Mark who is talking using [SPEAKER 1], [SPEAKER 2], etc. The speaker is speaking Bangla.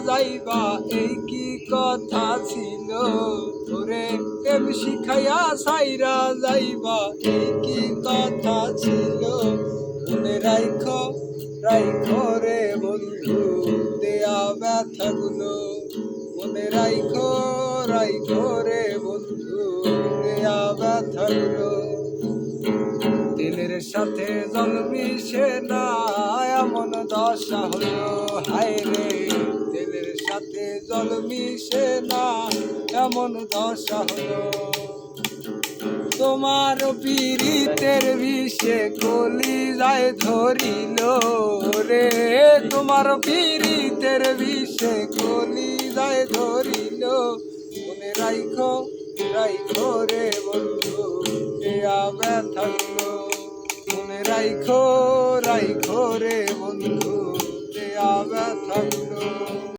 [SPEAKER 1] যাইবা এই কি কথা ছিল তোরে প্রেম শিখাইয়া সাইরা যাইবা এই কি কথা ছিল মনে রাইখো রাইখো রে বন্ধু দেয়া ব্যথাগুলো মনে রাইখো রাইখো রে বন্ধু দেয়া ব্যথাগুলো দিলের সাথে জল মিশে না এমন দশা হলো হায় রে দিলের সাথে জল মিশে না এমন দশা হলো তোমার পীড়িতের বিষে কলি যায় ধরিল রে তোমার পীড়িতের বিষে কলি যায় ধরিল মনে রাইখো রাইখো রে বন্ধু দেয়া ব্যথাগুলো মনে রাইখো রাইখো রে বন্ধু দেয়া ব্যথাগুলো।